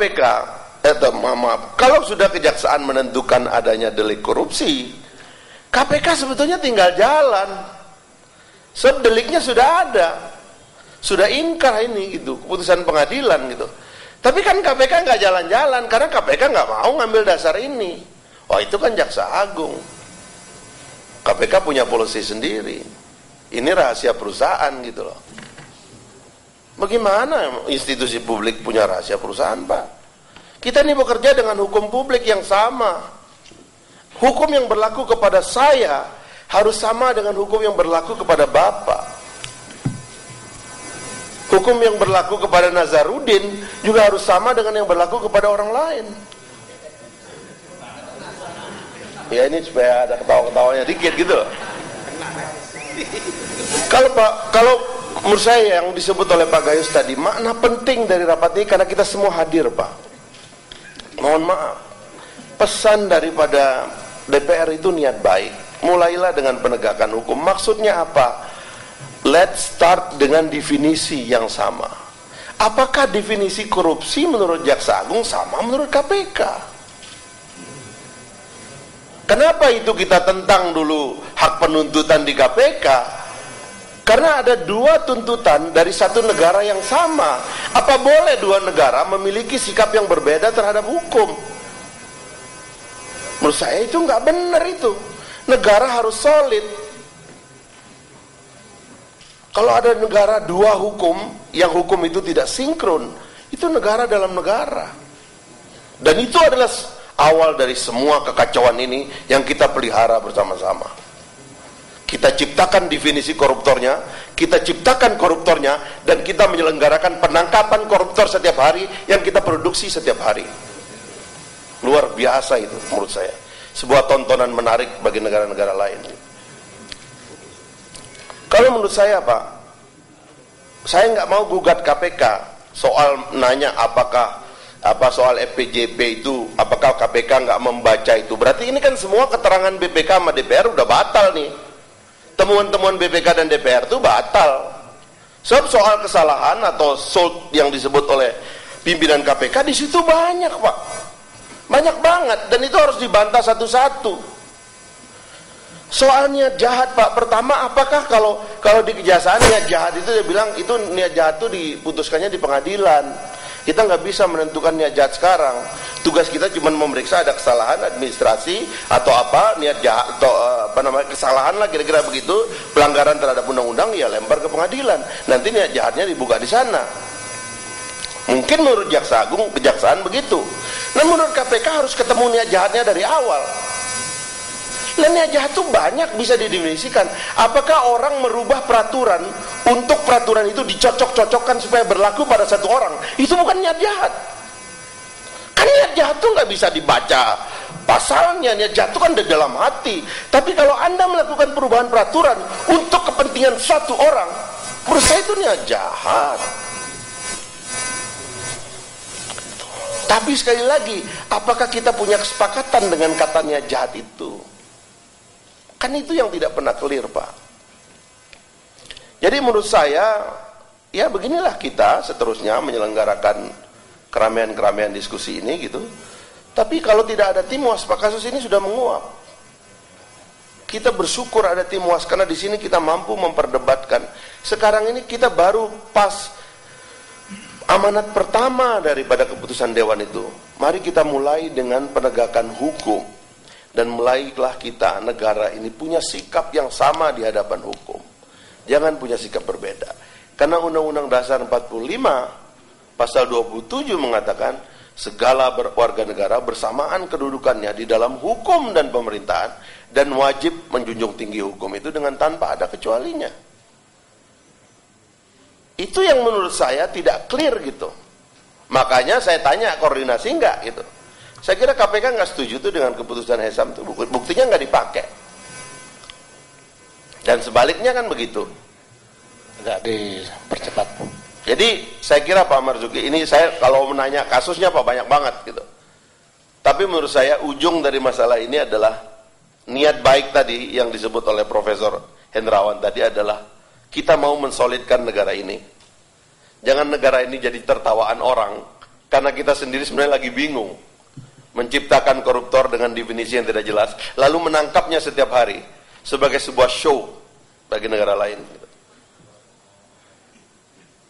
KPK, maaf, kalau sudah kejaksaan menentukan adanya delik korupsi, KPK sebetulnya tinggal jalan. Sebab deliknya sudah ada, sudah ingkrah ini gitu, keputusan pengadilan gitu. Tapi kan KPK nggak jalan-jalan karena KPK nggak mau ngambil dasar ini. Oh itu kan Jaksa Agung. KPK punya polisi sendiri. Ini rahasia perusahaan gitu loh. Bagaimana institusi publik punya rahasia perusahaan, Pak? Kita ini bekerja dengan hukum publik yang sama. Hukum yang berlaku kepada saya harus sama dengan hukum yang berlaku kepada Bapak. Hukum yang berlaku kepada Nazarudin juga harus sama dengan yang berlaku kepada orang lain. Ya ini supaya ada ketawa-ketawanya dikit gitu. Kalau menurut saya yang disebut oleh Pak Gayus tadi, makna penting dari rapat ini karena kita semua hadir, Pak. Mohon maaf, pesan daripada DPR itu niat baik. Mulailah dengan penegakan hukum. Maksudnya apa? Let's start dengan definisi yang sama. Apakah definisi korupsi menurut Jaksa Agung sama menurut KPK? Kenapa itu kita tentang dulu hak penuntutan di KPK? Karena ada dua tuntutan dari satu negara yang sama. Apa boleh dua negara memiliki sikap yang berbeda terhadap hukum? Menurut saya itu nggak benar itu. Negara harus solid. Kalau ada negara dua hukum, yang hukum itu tidak sinkron, itu negara dalam negara. Dan itu adalah awal dari semua kekacauan ini yang kita pelihara bersama-sama. Kita ciptakan definisi koruptornya, kita ciptakan koruptornya, dan kita menyelenggarakan penangkapan koruptor setiap hari yang kita produksi setiap hari. Luar biasa itu menurut saya. Sebuah tontonan menarik bagi negara-negara lain. Kalau menurut saya, Pak, saya nggak mau gugat KPK soal nanya soal FPJP itu, apakah KPK nggak membaca itu. Berarti ini kan semua keterangan BPK sama DPR udah batal nih. Temuan-temuan BPK dan DPR itu batal. Sebab soal kesalahan atau SOLT yang disebut oleh pimpinan KPK di situ banyak, Pak. Banyak banget, dan itu harus dibantah satu-satu. Soalnya jahat, Pak. Pertama, apakah kalau di kejaksaan niat jahat itu dia bilang itu niat jahat itu diputuskannya di pengadilan. Kita nggak bisa menentukan niat jahat sekarang. Tugas kita cuma memeriksa ada kesalahan administrasi atau apa niat jahat atau kesalahan lah kira-kira begitu, pelanggaran terhadap undang-undang ya lempar ke pengadilan. Nanti niat jahatnya dibuka di sana. Mungkin menurut Jaksa Agung, kejaksaan begitu. Nah menurut KPK harus ketemu niat jahatnya dari awal. Dan niat jahat itu banyak bisa didefinisikan. Apakah orang merubah peraturan untuk peraturan itu dicocok-cocokkan supaya berlaku pada satu orang? Itu bukan niat jahat. Kan niat jahat itu nggak bisa dibaca pasalnya. Niat jahat itu kan di dalam hati. Tapi kalau Anda melakukan perubahan peraturan untuk kepentingan satu orang, menurut saya itu niat jahat. Tapi sekali lagi, apakah kita punya kesepakatan dengan kata niat jahat itu? Kan itu yang tidak pernah clear, Pak. Jadi menurut saya, ya beginilah kita seterusnya menyelenggarakan keramaian-keramaian diskusi ini gitu. Tapi kalau tidak ada timuas, Pak, kasus ini sudah menguap. Kita bersyukur ada timuas karena di sini kita mampu memperdebatkan. Sekarang ini kita baru pas amanat pertama daripada keputusan Dewan itu. Mari kita mulai dengan penegakan hukum. Dan mulailah kita, negara ini punya sikap yang sama di hadapan hukum. Jangan punya sikap berbeda. Karena Undang-Undang Dasar 45 pasal 27 mengatakan segala warga negara bersamaan kedudukannya di dalam hukum dan pemerintahan dan wajib menjunjung tinggi hukum itu dengan tanpa ada kecualinya. Itu yang menurut saya tidak clear gitu. Makanya saya tanya koordinasi enggak gitu. Saya kira KPK nggak setuju tuh dengan keputusan Hesam itu, buktinya nggak dipakai. Dan sebaliknya kan begitu, nggak dipercepat. Jadi saya kira Pak Marzuki ini saya kalau menanya kasusnya Pak banyak banget gitu. Tapi menurut saya ujung dari masalah ini adalah niat baik tadi yang disebut oleh Profesor Hendrawan tadi adalah kita mau mensolidkan negara ini. Jangan negara ini jadi tertawaan orang Karena kita sendiri sebenarnya lagi bingung menciptakan koruptor dengan definisi yang tidak jelas, lalu menangkapnya setiap hari sebagai sebuah show bagi negara lain.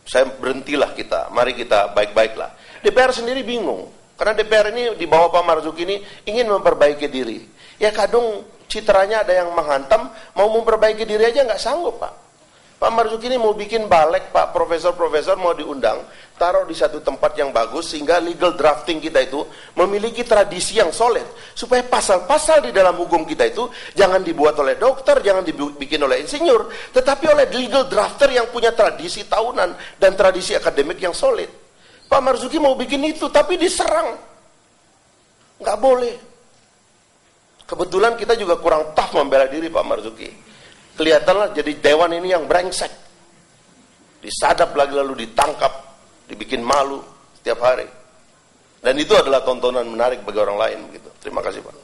Saya berhentilah kita, mari kita baik-baiklah. DPR sendiri bingung, karena DPR ini di bawah Pak Marzuki ini ingin memperbaiki diri. Ya kadung citranya ada yang menghantam, mau memperbaiki diri aja nggak sanggup Pak. Pak Marzuki ini mau bikin balik, Pak, profesor-profesor mau diundang, taruh di satu tempat yang bagus, sehingga legal drafting kita itu memiliki tradisi yang solid, supaya pasal-pasal di dalam hukum kita itu jangan dibuat oleh dokter, jangan dibikin oleh insinyur, tetapi oleh legal drafter yang punya tradisi tahunan dan tradisi akademik yang solid. Pak Marzuki mau bikin itu, tapi diserang. Nggak boleh. Kebetulan kita juga kurang tough membela diri Pak Marzuki. Kelihatanlah jadi dewan ini yang brengsek. Disadap lagi lalu ditangkap, dibikin malu setiap hari. Dan itu adalah tontonan menarik bagi orang lain begitu. Terima kasih Pak.